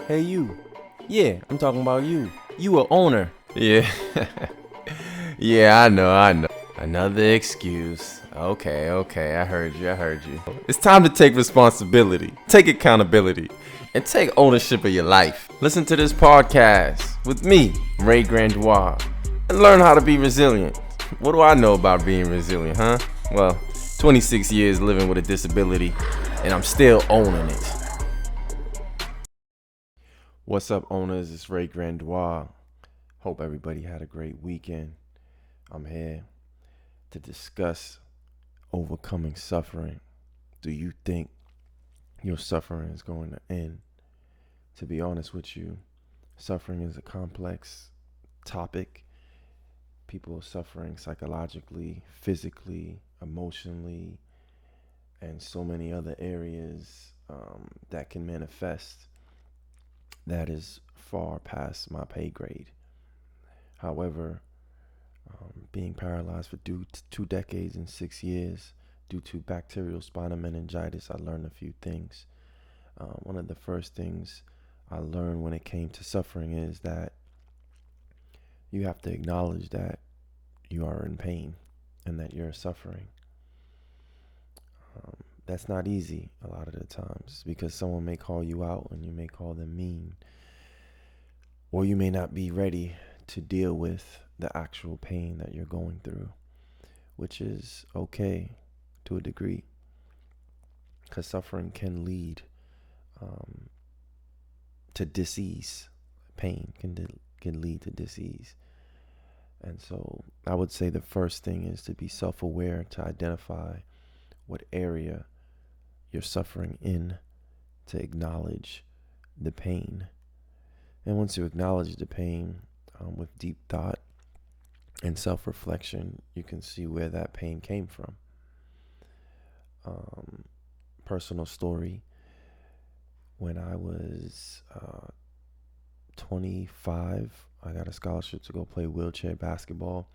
Hey you. Yeah, I'm talking about you. You a owner. Yeah. Yeah, I know. Another excuse. Okay, I heard you. It's time to take responsibility, take accountability, and take ownership of your life. Listen to this podcast with me, Rey Grandoit, and learn how to be resilient. What do I know about being resilient, huh? Well, 26 years living with a disability, and I'm still owning it. What's up, owners? It's Rey Grandoit. Hope everybody had a great weekend. I'm here to discuss overcoming suffering. Do you think your suffering is going to end? To be honest with you, suffering is a complex topic. People are suffering psychologically, physically, emotionally, and so many other areas that can manifest. That is far past my pay grade. However, being paralyzed for 2 decades and 6 years due to bacterial spinal meningitis, I learned a few things. One of the first things I learned when it came to suffering is that you have to acknowledge that you are in pain and that you're suffering. That's not easy a lot of the times because someone may call you out and you may call them mean, or you may not be ready to deal with the actual pain that you're going through, which is okay to a degree because suffering can lead to disease. Pain can lead to disease. And so I would say the first thing is to be self-aware, to identify what area you're suffering in, to acknowledge the pain. And once you acknowledge the pain with deep thought and self-reflection, you can see where that pain came from. Personal story. When I was 25, I got a scholarship to go play wheelchair basketball,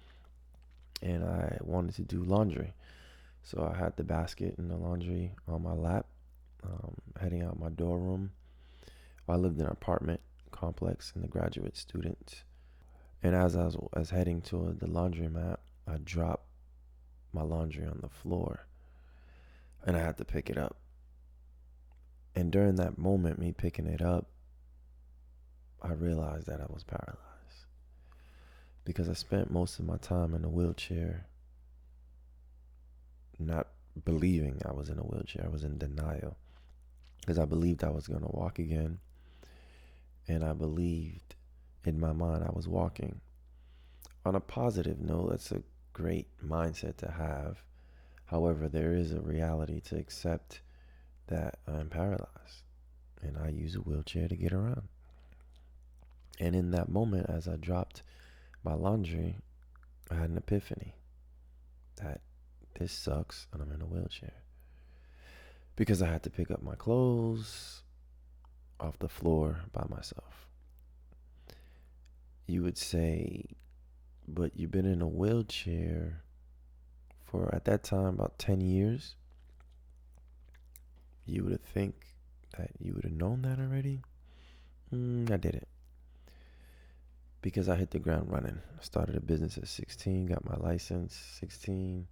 and I wanted to do laundry. So I had the basket and the laundry on my lap, heading out my dorm room. I lived in an apartment complex in the graduate students. And as I was heading to the laundromat, I dropped my laundry on the floor, and I had to pick it up. And during that moment, me picking it up, I realized that I was paralyzed because I spent most of my time in a wheelchair, not believing I was in a wheelchair. I was in denial because I believed I was going to walk again, and I believed in my mind I was walking. On a positive note, that's a great mindset to have. However, there is a reality to accept that I'm paralyzed and I use a wheelchair to get around. And in that moment, as I dropped my laundry, I had an epiphany that this sucks and I'm in a wheelchair. Because I had to pick up my clothes off the floor by myself. You would say, but you've been in a wheelchair for, at that time, about 10 years. You would think that you would have known that already. I didn't. Because I hit the ground running. I started a business at 16, got my license 16,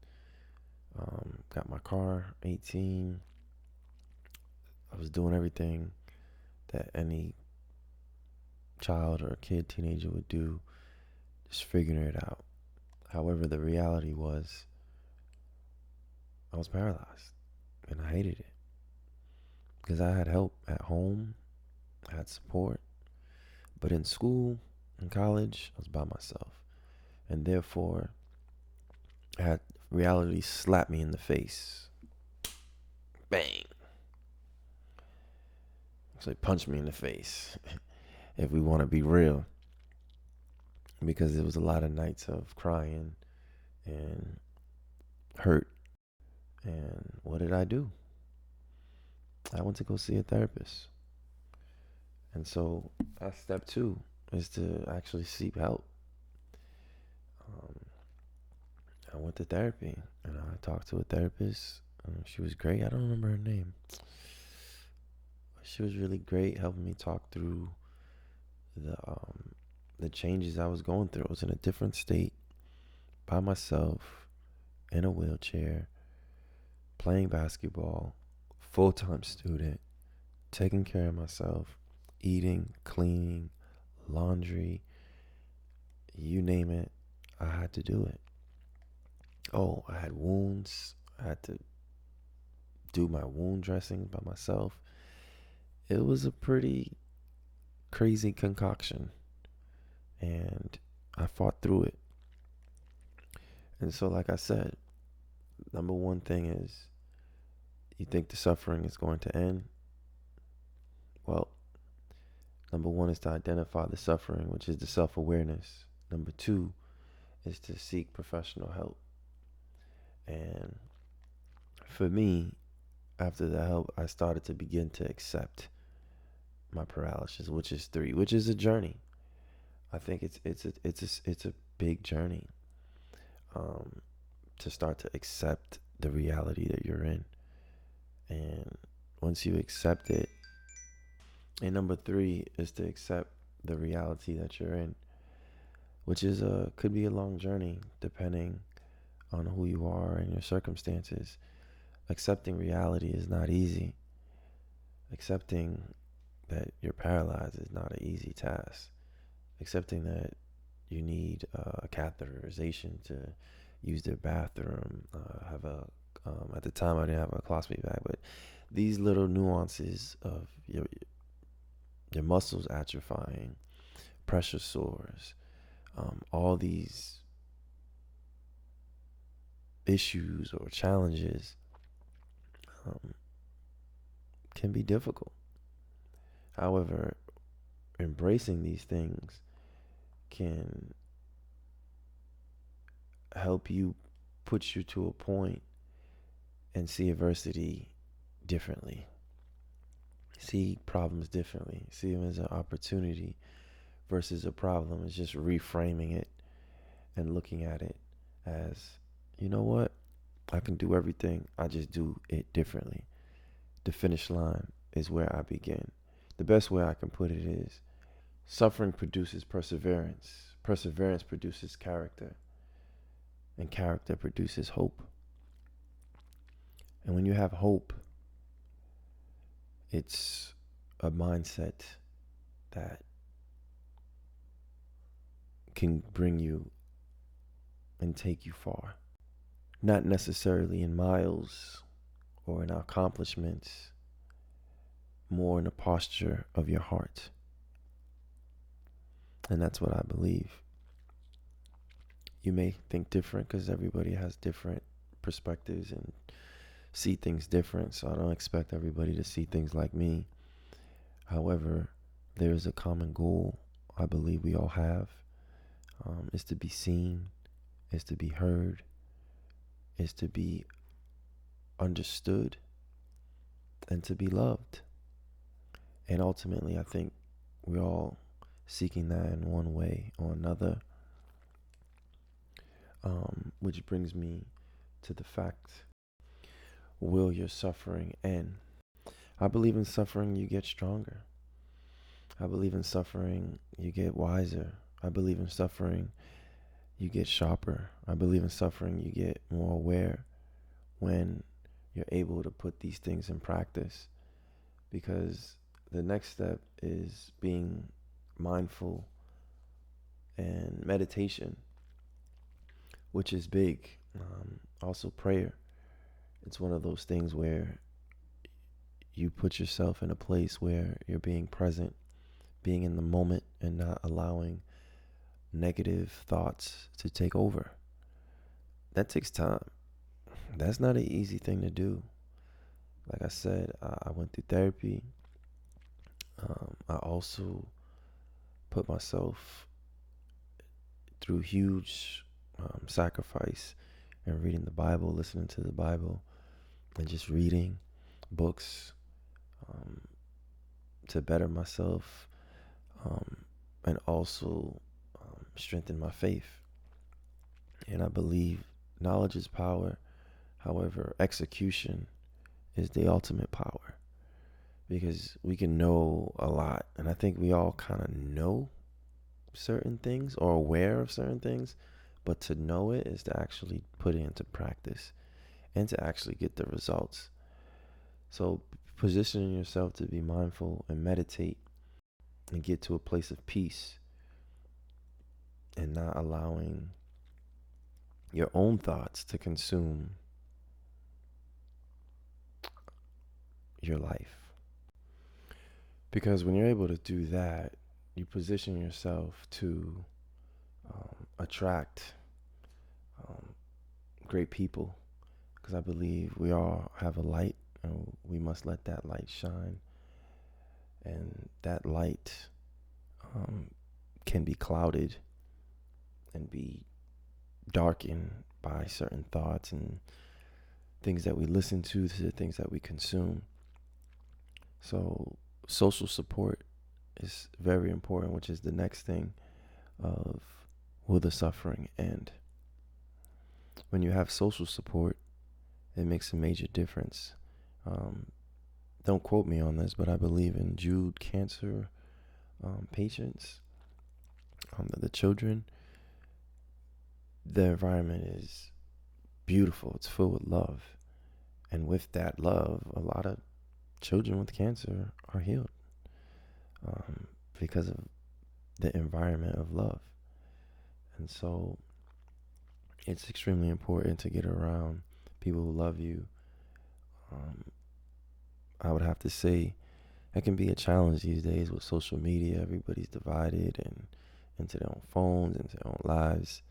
got my car 18. I was doing everything that any child or kid, teenager would do, just figuring it out. However, the reality was I was paralyzed and I hated it because I had help at home, I had support, but in school, in college, I was by myself. And therefore, I had reality slap me in the face. Bang. Actually, punch me in the face, if we want to be real. Because there was a lot of nights of crying and hurt. And what did I do? I went to go see a therapist. And so that's step 2, is to actually seek help. I went to therapy and I talked to a therapist. She was great. I don't remember her name. She was really great, helping me talk through the um, the changes I was going through. I was in a different state, by myself, in a wheelchair, playing basketball, full-time student, taking care of myself, eating, cleaning, laundry, you name it, I had to do it. Oh, I had wounds. I had to do my wound dressing by myself. It was a pretty crazy concoction, and I fought through it. And so, like I said, number one thing is, you think the suffering is going to end? Well, number one is to identify the suffering, which is the self awareness. Number two is to seek professional help. And for me, after the help, I started to begin to accept my paralysis, which is three, which is a journey. I think it's a big journey, um, to start to accept the reality that you're in, and once you accept it, and number three is to accept the reality that you're in, which is could be a long journey depending on who you are and your circumstances. Accepting reality is not easy. Accepting that you're paralyzed is not an easy task. Accepting that you need a catheterization to use their bathroom, have a at the time I didn't have a colostomy bag, but these little nuances of your muscles atrophying, pressure sores, all these issues or challenges um, can be difficult. However, embracing these things can help you, put you to a point and see adversity differently, see problems differently, see them as an opportunity versus a problem. It's just reframing it and looking at it as, you know what, I can do everything, I just do it differently. The finish line is where I begin. The best way I can put it is, suffering produces perseverance, perseverance produces character, and character produces hope. And when you have hope, it's a mindset that can bring you and take you far. Not necessarily in miles or in accomplishments, more in the posture of your heart. And that's what I believe. You may think different because everybody has different perspectives and see things different. So I don't expect everybody to see things like me. However, there is a common goal I believe we all have, is to be seen, is to be heard, is to be understood, and to be loved. And ultimately, I think we're all seeking that in one way or another. Which brings me to the fact, will your suffering end? I believe in suffering you get stronger. I believe in suffering you get wiser. I believe in suffering you get sharper. I believe in suffering you get more aware when you're able to put these things in practice. Because the next step is being mindful and meditation, which is big. Also, prayer. It's one of those things where you put yourself in a place where you're being present, being in the moment, and not allowing negative thoughts to take over. That takes time. That's not an easy thing to do. Like I said, I went through therapy. I also put myself through huge sacrifice and reading the Bible, listening to the Bible, and just reading books, um, to better myself, and also strengthen my faith. And I believe knowledge is power. However, execution is the ultimate power. because we can know a lot. And I think we all kind of know certain things or aware of certain things. But to know it is to actually put it into practice and to actually get the results. So positioning yourself to be mindful and meditate and get to a place of peace and not allowing your own thoughts to consume your life. Because when you're able to do that, you position yourself to attract great people. Because I believe we all have a light and we must let that light shine. And that light can be clouded and be darkened by certain thoughts and things that we listen to the things that we consume. So social support is very important, which is the next thing of will the suffering end? When you have social support, it makes a major difference. Don't quote me on this, but I believe in Jude cancer patients, the children. The environment is beautiful. It's filled with love. And with that love, a lot of children with cancer are healed because of the environment of love. And so it's extremely important to get around people who love you. I would have to say it can be a challenge these days with social media. Everybody's divided and into their own phones, into their own lives.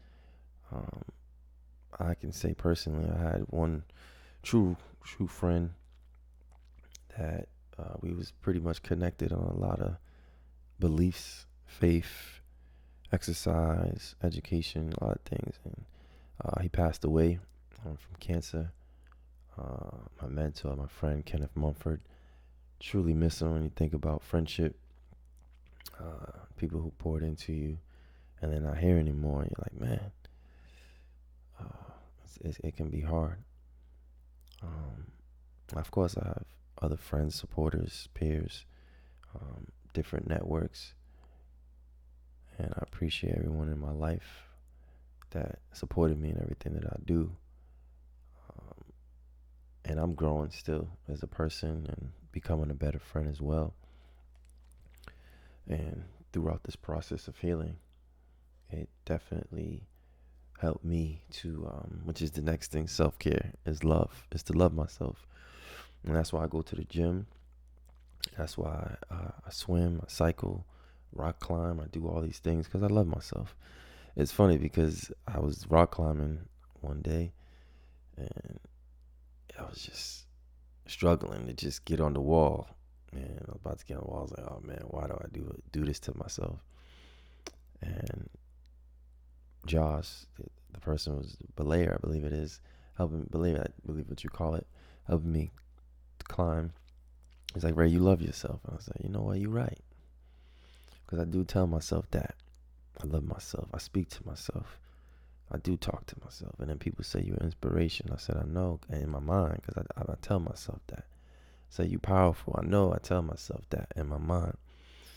I can say personally, I had one true friend that we was pretty much connected on a lot of beliefs, faith, exercise, education, a lot of things. And he passed away from cancer. My mentor, my friend, Kenneth Mumford. Truly miss him when you think about friendship. People who poured into you and they're not here anymore. You're like, man, it can be hard. Of course, I have other friends, supporters, peers, different networks. And I appreciate everyone in my life that supported me in everything that I do. And I'm growing still as a person and becoming a better friend as well. And throughout this process of healing, it definitely helped me to, which is the next thing, self-care, is love, is to love myself. And that's why I go to the gym. That's why I swim, I cycle, rock climb. I do all these things because I love myself. It's funny because I was rock climbing one day and I was just struggling to just get on the wall. And I was about to get on the wall. I was like, oh man, why do I do this to myself? And Josh, the person was belayer, I believe it is, helping belayer, I believe what you call it, helping me to climb. He's like, Ray, you love yourself. And I was like, you know what, you're right. Because I do tell myself that. I love myself. I speak to myself. I do talk to myself. And then people say you're inspiration. I said, I know, and in my mind, because I tell myself that. Say you powerful. I know I tell myself that in my mind.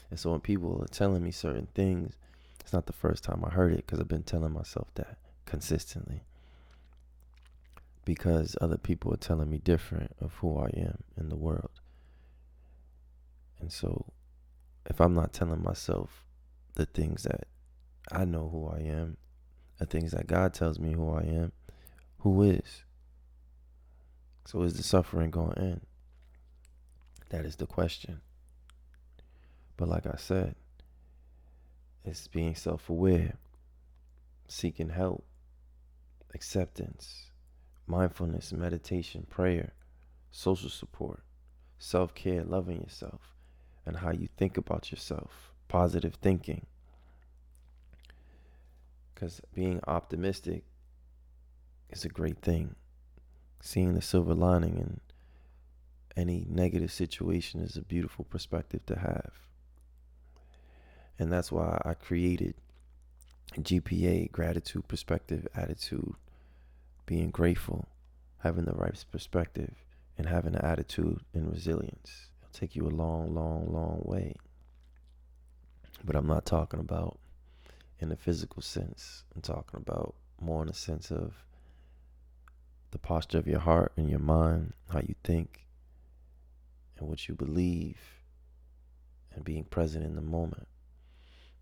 And so when people are telling me certain things, it's not the first time I heard it because I've been telling myself that consistently. Because other people are telling me different of who I am in the world. And so if I'm not telling myself the things that I know who I am, the things that God tells me who I am, who is? So is the suffering going to end? That is the question. But like I said, it's being self-aware, seeking help, acceptance, mindfulness, meditation, prayer, social support, self-care, loving yourself, and how you think about yourself, positive thinking. Because being optimistic is a great thing. Seeing the silver lining in any negative situation is a beautiful perspective to have. And that's why I created GPA, gratitude, perspective, attitude, being grateful, having the right perspective, and having an attitude and resilience. take you a long, long, long way. But I'm not talking about in the physical sense. I'm talking about more in the sense of the posture of your heart and your mind, how you think and what you believe, and being present in the moment.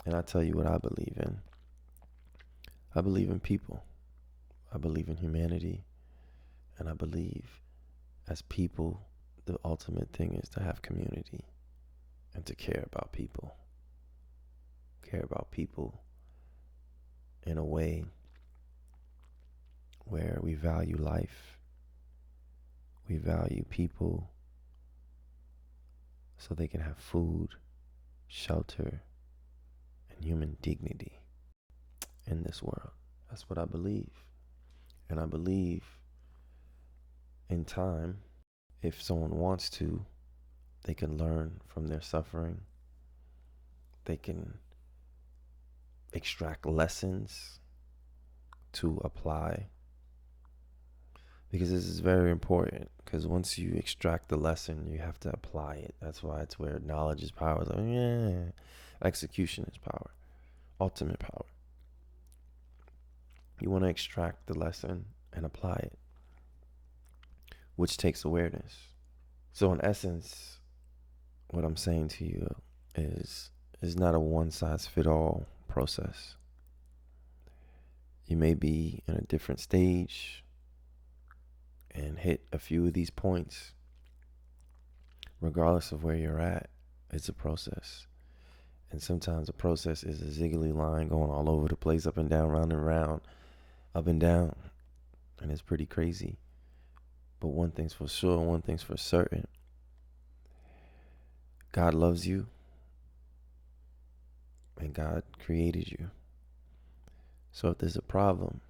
And I tell you what I believe in. I believe in people. I believe in humanity. And I believe as people, the ultimate thing is to have community and to care about people. Care about people in a way where we value life. We value people so they can have food, shelter, and human dignity in this world. That's what I believe. And I believe in time, if someone wants to, they can learn from their suffering. They can extract lessons to apply. Because this is very important. Because once you extract the lesson, you have to apply it. That's why it's where knowledge is power. It's like, yeah, execution is power. Ultimate power. You want to extract the lesson and apply it, which takes awareness. So in essence, what I'm saying to you is not a one-size-fit-all process. You may be in a different stage and hit a few of these points. Regardless of where you're at, it's a process. And sometimes a process is a ziggly line going all over the place, up and down, round and round, up and down. And it's pretty crazy. But one thing's for sure, one thing's for certain. God loves you. And God created you. So if there's a problem,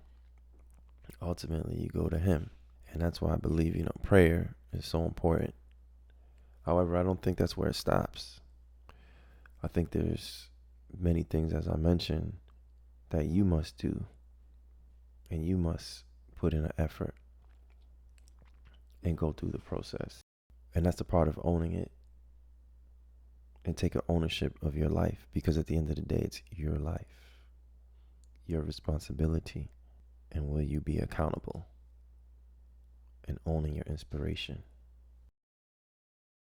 ultimately you go to Him. And that's why I believe, prayer is so important. However, I don't think that's where it stops. I think there's many things, as I mentioned, that you must do. And you must put in an effort and go through the process. And that's the part of owning it and taking ownership of your life. Because at the end of the day, it's your life, your responsibility. And will you be accountable and owning your inspiration?